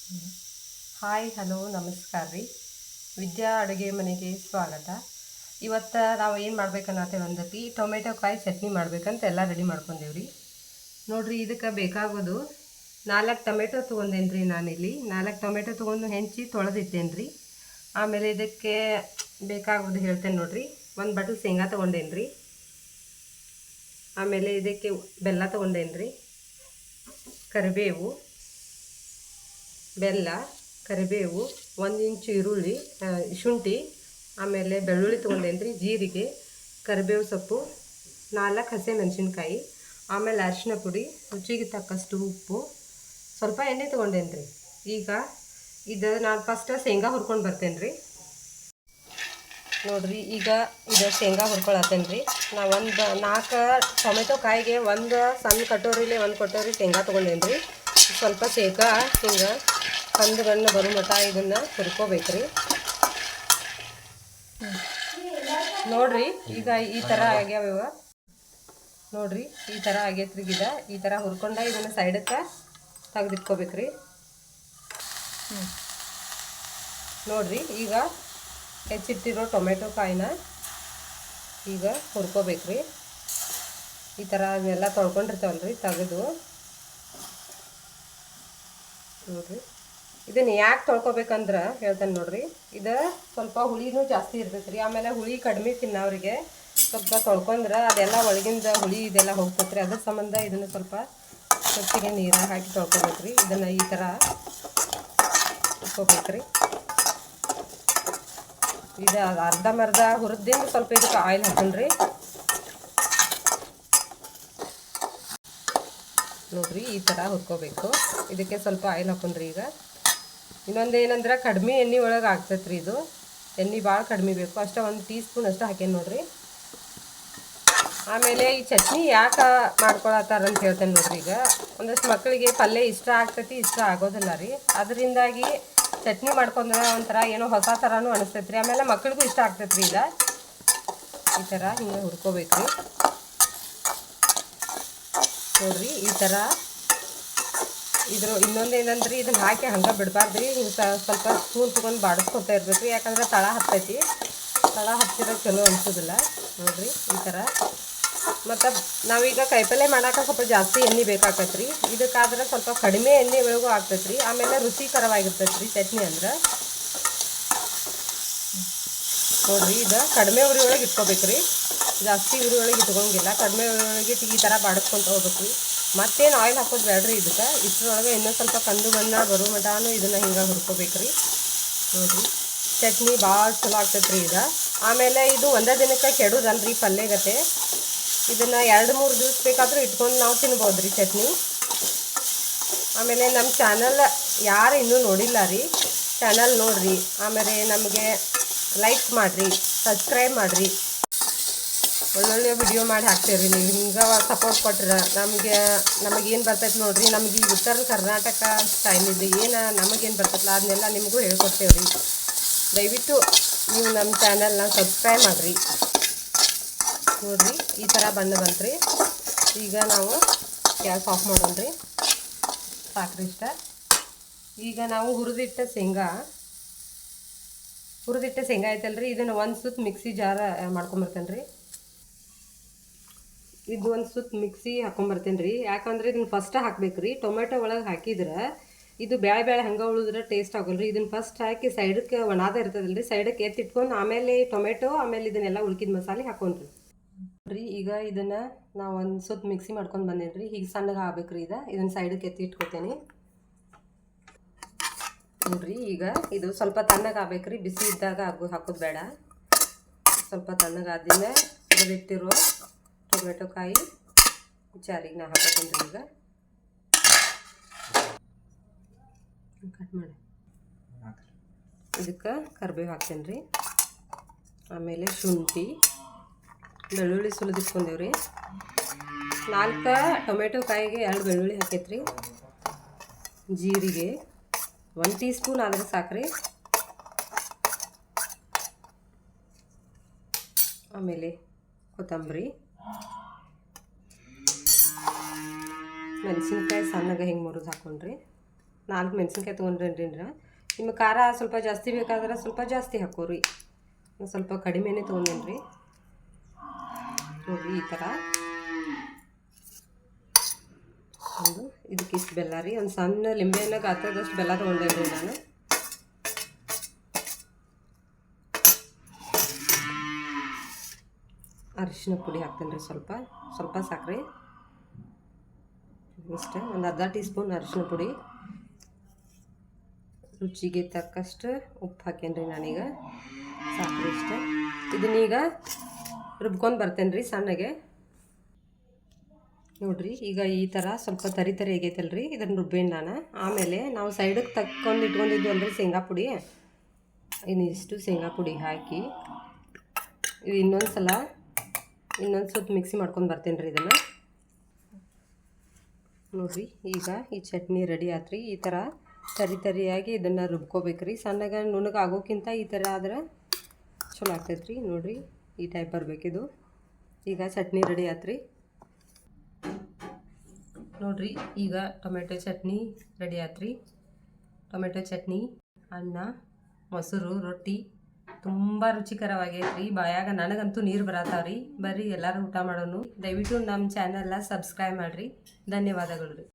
Hi hello ನಮಸ್ಕಾರ ರೀ. ವಿದ್ಯಾ ಅಡುಗೆ ಮನೆಗೆ ಸ್ವಾಗತ. ಇವತ್ತು ನಾವು ಏನು ಮಾಡ್ಬೇಕನ್ನತ್ತೇವೆ ಅಂದತಿ ಟೊಮೆಟೊ ಕಾಯಿ ಚಟ್ನಿ ಮಾಡ್ಬೇಕಂತ ಎಲ್ಲ ರೆಡಿ ಮಾಡ್ಕೊಂಡೇವ್ರಿ. ನೋಡಿರಿ, ಇದಕ್ಕೆ ಬೇಕಾಗೋದು 4 ಟೊಮೆಟೊ ತೊಗೊಂಡೇನಿ ರೀ. ನಾನಿಲ್ಲಿ 4 ಟೊಮೆಟೊ ತೊಗೊಂಡು ಹೆಂಚಿ ತೊಳೆದಿಟ್ಟೇನಿ ರೀ. ಆಮೇಲೆ ಇದಕ್ಕೆ ಬೇಕಾಗೋದು ಹೇಳ್ತೇನೆ ನೋಡಿರಿ. 1 ಬಟ್ಲು ಶೇಂಗಾ ತೊಗೊಂಡೇನಿ ರೀ. ಆಮೇಲೆ ಇದಕ್ಕೆ ಬೆಲ್ಲ ತೊಗೊಂಡೇನಿ ರೀ. ಕರಿಬೇವು, ಬೆಲ್ಲ, ಕರಿಬೇವು, 1 ಇಂಚು ಈರುಳ್ಳಿ, ಶುಂಠಿ, ಆಮೇಲೆ ಬೆಳ್ಳುಳ್ಳಿ ತೊಗೊಂಡೇನಿ ರೀ. ಜೀರಿಗೆ, ಕರಿಬೇವು ಸೊಪ್ಪು, 4 ಹಸಿಮೆಣಸಿನ್ಕಾಯಿ, ಆಮೇಲೆ ಅರಿಶಿನ ಪುಡಿ, ರುಚಿಗೆ ತಕ್ಕಷ್ಟು ಉಪ್ಪು, ಸ್ವಲ್ಪ ಎಣ್ಣೆ ತೊಗೊಂಡೇನಿ ರೀ. ಈಗ ಇದು ನಾನು ಫಸ್ಟ್ ಶೇಂಗಾ ಹುರ್ಕೊಂಡು ಬರ್ತೇನೆ ರೀ. ನೋಡಿರಿ, ಈಗ ಇದು ಶೇಂಗಾ ಹುರ್ಕೊಳತ್ತೇನೆ ರೀ. ನಾ 4 ಟೊಮೆಟೊ ಕಾಯಿಗೆ 1 ಸಣ್ಣ ಕಟೋರಿಲಿ 1 ಕಟೋರಿ ಶೇಂಗಾ ತೊಗೊಂಡೇನಿ ರೀ. ಸ್ವಲ್ಪ ಶೇಂಗಾ ಹಿಂಗೆ ಕಂದು ಬಣ್ಣ ಬರೋ ಮಟ್ಟ ಇದನ್ನು ಹುರ್ಕೋಬೇಕು ರೀ. ನೋಡಿರಿ, ಈಗ ಈ ಥರ ಆಗ್ಯಾವ. ನೋಡಿರಿ, ಈ ಥರ ಆಗೈತ್ರಿ. ಈ ಥರ ಹುರ್ಕೊಂಡ ಇದನ್ನು ಸೈಡಕ್ಕೆ ತೆಗೆದಿಟ್ಕೋಬೇಕು ರೀ. ನೋಡಿರಿ, ಈಗ ಹೆಚ್ಚಿಟ್ಟಿರೋ ಟೊಮೆಟೊ ಕಾಯಿನ ಈಗ ಹುರ್ಕೋಬೇಕು ರೀ. ಈ ಥರ ಅದನ್ನೆಲ್ಲ ತೊಳ್ಕೊಂಡಿರ್ತಾವಲ್ಲ ರೀ, ತೆಗೆದು. ನೋಡಿರಿ, ಇದನ್ನು ಯಾಕೆ ತೊಳ್ಕೊಬೇಕಂದ್ರೆ ಹೇಳ್ತೇನೆ ನೋಡಿರಿ. ಇದು ಸ್ವಲ್ಪ ಹುಳಿನೂ ಜಾಸ್ತಿ ಇರ್ತೈತೆ ರೀ. ಆಮೇಲೆ ಹುಳಿ ಕಡಿಮೆ ತಿನ್ನೋರಿಗೆ ಸ್ವಲ್ಪ ತೊಳ್ಕೊಂಡ್ರೆ ಅದೆಲ್ಲ ಒಳಗಿಂದ ಹುಳಿ ಇದೆಲ್ಲ ಹೋಗ್ತೈತೆ ರೀ. ಅದ್ರ ಸಂಬಂಧ ಇದನ್ನು ಸ್ವಲ್ಪ ಸ್ವಚ್ಛಗೆ ನೀರಾಗಿ ಹಾಕಿ ತೊಳ್ಕೊಬೇಕು ರೀ. ಇದನ್ನು ಈ ಥರ ಇಟ್ಕೋಬೇಕು ರೀ. ಇದು ಅರ್ಧಂಬರ್ಧ ಹುರಿದಿಂದ ಸ್ವಲ್ಪ ಇದಕ್ಕೆ ಆಯಿಲ್ ಹಾಕೊಂಡ್ರಿ. ನೋಡಿರಿ, ಈ ಥರ ಹುರ್ಕೋಬೇಕು. ಇದಕ್ಕೆ ಸ್ವಲ್ಪ ಆಯಿಲ್ ಹಾಕೊಂಡ್ರಿ. ಈಗ ಇನ್ನೊಂದು ಏನಂದ್ರೆ ಕಡಿಮೆ ಎಣ್ಣೆ ಒಳಗೆ ಆಗ್ತೈತೆ ರೀ. ಇದು ಎಣ್ಣೆ ಭಾಳ ಕಡಿಮೆ ಬೇಕು. ಅಷ್ಟೇ 1 ಟೀ ಸ್ಪೂನ್ ಅಷ್ಟು ಹಾಕೇನಿ ನೋಡಿರಿ. ಆಮೇಲೆ ಈ ಚಟ್ನಿ ಯಾಕೆ ಮಾಡ್ಕೊಳತ್ತಾರಂತ ಹೇಳ್ತೇನೆ ನೋಡಿರಿ. ಈಗ ಒಂದಷ್ಟು ಮಕ್ಕಳಿಗೆ ಪಲ್ಯ ಇಷ್ಟ ಆಗ್ತೈತಿ, ಇಷ್ಟ ಆಗೋದಿಲ್ಲ ರೀ. ಅದರಿಂದಾಗಿ ಚಟ್ನಿ ಮಾಡ್ಕೊಂಡ್ರೆ ಒಂಥರ ಏನೋ ಹೊಸ ಥರನೂ ಅನಿಸ್ತೈತೆ ರೀ. ಆಮೇಲೆ ಮಕ್ಳಿಗೂ ಇಷ್ಟ ಆಗ್ತೈತೆ ರೀ. ಈಗ ಈ ಥರ ಹಿಂಗೆ ಹುರ್ಕೋಬೇಕು ರೀ. ನೋಡಿರಿ, ಈ ಥರ ಇನ್ನೊಂದು ಏನಂದ್ರೆ ಇದನ್ನು ಹಾಕಿ ಹಂಗೆ ಬಿಡಬಾರ್ದು ರೀ. ಹಿಂಗೆ ಸ್ವಲ್ಪ ಸ್ಪೂನ್ ತೊಗೊಂಡು ಬಾಡಿಸ್ಕೊತಾ ಇರ್ಬೇಕು ರೀ. ಯಾಕಂದ್ರೆ ತಳ ಹತ್ತೈತಿ. ತಳ ಹತ್ತಿರೋ ಚಲೋ ಅನಿಸೋದಿಲ್ಲ. ನೋಡಿರಿ, ಈ ಥರ. ಮತ್ತು ನಾವೀಗ ಕಾಯಿಪಲ್ಯ ಮಾಡೋಕೆ ಸ್ವಲ್ಪ ಜಾಸ್ತಿ ಎಣ್ಣೆ ಬೇಕಾಗತ್ತೆ ರೀ. ಇದಕ್ಕಾದ್ರೆ ಸ್ವಲ್ಪ ಕಡಿಮೆ ಎಣ್ಣೆ ಒಳಗೂ ಆಗ್ತೈತೆ ರೀ. ಆಮೇಲೆ ರುಚಿಕರವಾಗಿರ್ತೈತೆ ರೀ ಚಟ್ನಿ ಅಂದ್ರೆ. ನೋಡಿರಿ, ಇದು ಕಡಿಮೆ ಉರಿ ಒಳಗೆ ಇಟ್ಕೋಬೇಕು ರೀ. ಜಾಸ್ತಿ ಉರಿ ಒಳಗೆ ಇಟ್ಕೊಂಗಿಲ್ಲ. ಕಡಿಮೆ ಉರಿ ಒಳಗೆ ಈ ಥರ ಬಾಡಿಸ್ಕೊಂತ ಹೋಗ್ಬೇಕು ರೀ. ಮತ್ತೇನು ಆಯಿಲ್ ಹಾಕೋದು ಬೇಡ್ರಿ. ಇದಕ್ಕೆ ಇಷ್ಟರೊಳಗೆ ಇನ್ನೂ ಸ್ವಲ್ಪ ಕಂದು ಬಣ್ಣ ಬರೋ ಮಟಾನು ಇದನ್ನು ಹಿಂಗೆ ಹುರ್ಕೋಬೇಕು ರೀ. ನೋಡಿರಿ, ಚಟ್ನಿ ಭಾಳ ಚಲೋ ಆಗ್ತೈತೆ ರೀ ಇದು. ಆಮೇಲೆ ಇದು ಒಂದೇ ದಿನಕ್ಕೆ ಕೆಡೋದಲ್ರಿ ಪಲ್ಯಗತೆ. ಇದನ್ನು 2-3 ದಿವಸ ಬೇಕಾದರೂ ಇಟ್ಕೊಂಡು ನಾವು ತಿನ್ಬೋದು ರೀ ಚಟ್ನಿ. ಆಮೇಲೆ ನಮ್ಮ ಚಾನಲ್ ಯಾರು ಇನ್ನೂ ನೋಡಿಲ್ಲ ರೀ, ಚಾನಲ್ ನೋಡಿರಿ. ಆಮೇಲೆ ನಮಗೆ ಲೈಕ್ ಮಾಡಿರಿ, ಸಬ್ಸ್ಕ್ರೈಬ್ ಮಾಡಿರಿ. ಒಳ್ಳೊಳ್ಳೆ ವಿಡಿಯೋ ಮಾಡಿ ಹಾಕ್ತೀರಿ ನೀವು. ಹಿಂಗೆ ಸಪೋರ್ಟ್ ಕೊಟ್ರೆ ನಮಗೇನು ಬರ್ತೈತೆ ನೋಡಿರಿ. ನಮಗೆ ಈ ಉತ್ತರ ಕರ್ನಾಟಕ ಸ್ಟೈಲಿದ್ದು ಏನು ನಮಗೇನು ಬರ್ತೈತಲ್ಲ ಅದನ್ನೆಲ್ಲ ನಿಮಗೂ ಹೇಳ್ಕೊಡ್ತೇವೆ ರೀ. ದಯವಿಟ್ಟು ನೀವು ನಮ್ಮ ಚಾನಲ್ನ ಸಬ್ಸ್ಕ್ರೈಬ್ ಮಾಡಿರಿ. ನೋಡಿರಿ, ಈ ಥರ ಬಣ್ಣ ಬಂತ್ರಿ. ಈಗ ನಾವು ಗ್ಯಾಸ್ ಆಫ್ ಮಾಡೋಣ ರೀ. ಸಾಕ್ರಿ ಇಷ್ಟ. ಈಗ ನಾವು ಹುರಿದಿಟ್ಟ ಶೇಂಗಾ ಐತಲ್ರಿ, ಇದನ್ನು 1 ಸುತ್ತು ಮಿಕ್ಸಿ ಜಾರ ಮಾಡ್ಕೊಂಬರ್ತೇನೆ ರೀ. ಇದು 1 ಸುತ್ತು ಮಿಕ್ಸಿ ಹಾಕೊಂಬರ್ತೇನೆ ರೀ. ಯಾಕಂದ್ರೆ ಇದನ್ನು ಫಸ್ಟ್ ಹಾಕ್ಬೇಕು ರೀ. ಟೊಮೆಟೊ ಒಳಗೆ ಹಾಕಿದ್ರೆ ಇದು ಬೇಳೆ ಹಂಗೆ ಉಳಿದ್ರೆ ಟೇಸ್ಟ್ ಆಗೋಲ್ಲ ರೀ. ಇದನ್ನು ಫಸ್ಟ್ ಹಾಕಿ ಸೈಡಕ್ಕೆ ಒಣಾದ ಇರ್ತದಲ್ಲ ರೀ, ಸೈಡಕ್ಕೆ ಎತ್ತಿಟ್ಕೊಂಡು ಆಮೇಲೆ ಟೊಮೆಟೊ, ಆಮೇಲೆ ಇದನ್ನೆಲ್ಲ ಉಳ್ಕಿದ ಮಸಾಲೆ ಹಾಕೊಂಡ್ರಿ ರೀ. ಈಗ ಇದನ್ನು ನಾವು 1 ಸುತ್ತು ಮಿಕ್ಸಿ ಮಾಡ್ಕೊಂಡು ಬಂದೇನಿ ರೀ. ಹೀಗೆ ಸಣ್ಣಗೆ ಆಗ್ಬೇಕು ರೀ. ಇದನ್ನು ಸೈಡಕ್ಕೆ ಎತ್ತಿ ಇಟ್ಕೊತೇನೆ ನೋಡಿರಿ. ಈಗ ಇದು ಸ್ವಲ್ಪ ತಣ್ಣಗಾಗಬೇಕು ರೀ. ಬಿಸಿ ಇದ್ದಾಗ ಹಾಕೋದು ಬೇಡ. ಸ್ವಲ್ಪ ತಣ್ಣಗಾದಿಂದ ಹುರಿದಿಟ್ಟಿರುವ ಟೊಮೆಟೊ ಕಾಯಿ ಜಾರಿಗೆ ನಾ ಹಾಕೋತೀನಿ ರೀ. ಈಗ ಕಟ್ ಮಾಡಿ ಇದಕ್ಕೆ ಕರಿಬೇವು ಹಾಕ್ತೇನೆ ರೀ. ಆಮೇಲೆ ಶುಂಠಿ, ಬೆಳ್ಳುಳ್ಳಿ ಸುಲಿದಿಟ್ಕೊಂಡೇವ್ರಿ. 4 ಟೊಮೆಟೊ ಕಾಯಿಗೆ 2 ಬೆಳ್ಳುಳ್ಳಿ ಹಾಕೈತ್ರಿ. ಜೀರಿಗೆ 1 ಟೀ ಸ್ಪೂನ್ ಆದರೆ ಸಾಕ್ರಿ. ಆಮೇಲೆ ಕೊತ್ತಂಬರಿ, ಮೆಣಸಿನ್ಕಾಯಿ ಸಣ್ಣಗೆ ಹಿಂಗೆ ಮುರಿದು ಹಾಕೊಂಡ್ರಿ. 4 ಮೆಣಸಿನ್ಕಾಯಿ ತೊಗೊಂಡ್ರೇನ್ರಿ ನಿಮಗೆ ಖಾರ ಸ್ವಲ್ಪ ಜಾಸ್ತಿ ಬೇಕಾದ್ರೆ ಸ್ವಲ್ಪ ಜಾಸ್ತಿ ಹಾಕೋರಿ. ಸ್ವಲ್ಪ ಕಡಿಮೆನೇ ತೊಗೊಂಡೇನ್ರಿ ನೋಡಿರಿ. ಈ ಥರ ಒಂದು ಇದಕ್ಕಿಷ್ಟು ಬೆಲ್ಲ ರೀ, ಒಂದು ಸಣ್ಣ ಲಿಂಬೆಹಣ್ಣ ಗಾತ್ರದಷ್ಟು ಬೆಲ್ಲ ತೊಗೊಂಡೇನ್ರಿ ನಾನು. ಅರಿಶಿನ ಪುಡಿ ಹಾಕ್ತೇನೆ ರೀ, ಸ್ವಲ್ಪ ಸಾಕ್ರಿ. ಇಷ್ಟೇ ಒಂದು ಅರ್ಧ ಟೀ ಸ್ಪೂನ್ ಅರಿಶಿನ ಪುಡಿ, ರುಚಿಗೆ ತಕ್ಕಷ್ಟು ಉಪ್ಪು ಹಾಕೇನ್ರಿ ನಾನೀಗ, ಸಾಕ್ರಿ ಇಷ್ಟೇ. ಇದನ್ನೀಗ ರುಬ್ಕೊಂಡು ಬರ್ತೇನೆ ರೀ ಸಣ್ಣಗೆ. ನೋಡಿರಿ ಈಗ ಈ ಥರ ಸ್ವಲ್ಪ ತರಿ ಆಗೈತಲ್ರಿ, ಇದನ್ನು ರುಬ್ಬೇನು ನಾನು. ಆಮೇಲೆ ನಾವು ಸೈಡಿಗೆ ತಕ್ಕೊಂಡು ಇಟ್ಕೊಂಡಿದ್ದು ಅಲ್ರಿ ಶೇಂಗಾ ಪುಡಿ, ಇನ್ನಿಷ್ಟು ಶೇಂಗಾ ಪುಡಿ ಹಾಕಿ ಇದು ಇನ್ನೊಂದು ಸ್ವಲ್ಪ ಮಿಕ್ಸಿ ಮಾಡ್ಕೊಂಡು ಬರ್ತೇನೆ ರೀ ಇದನ್ನು. ನೋಡಿರಿ ಈಗ ಈ ಚಟ್ನಿ ರೆಡಿ ಆತ್ರಿ. ಈ ಥರ ತರಿಯಾಗಿ ಇದನ್ನು ರುಬ್ಕೋಬೇಕ್ರಿ. ಸಣ್ಣಗೆ ನುಣ್ಣಗೆ ಆಗೋಕ್ಕಿಂತ ಈ ಥರ ಆದ್ರೆ ಚಲೋ ಆಗ್ತೈತ್ರಿ. ನೋಡಿರಿ ಈ ಟೈಪ್ ಬರಬೇಕಿದು. ಈಗ ಚಟ್ನಿ ರೆಡಿ ಆತ್ರಿ. ನೋಡಿರಿ ಈಗ ಟೊಮೆಟೊ ಚಟ್ನಿ ರೆಡಿ ಆತ್ರಿ. ಟೊಮೆಟೊ ಚಟ್ನಿ, ಅನ್ನ, ಮೊಸರು, ರೊಟ್ಟಿ ತುಂಬ ರುಚಿಕರವಾಗೈತ್ರಿ. ಬಾಯಾಗ ನನಗಂತೂ ನೀರು ಬರತ್ತಾವ್ರಿ. ಬರ್ರಿ ಎಲ್ಲರೂ ಊಟ ಮಾಡೋನು. ದಯವಿಟ್ಟು ನಮ್ಮ ಚಾನಲ್ನ ಸಬ್ಸ್ಕ್ರೈಬ್ ಮಾಡಿರಿ. ಧನ್ಯವಾದಗಳು ರೀ.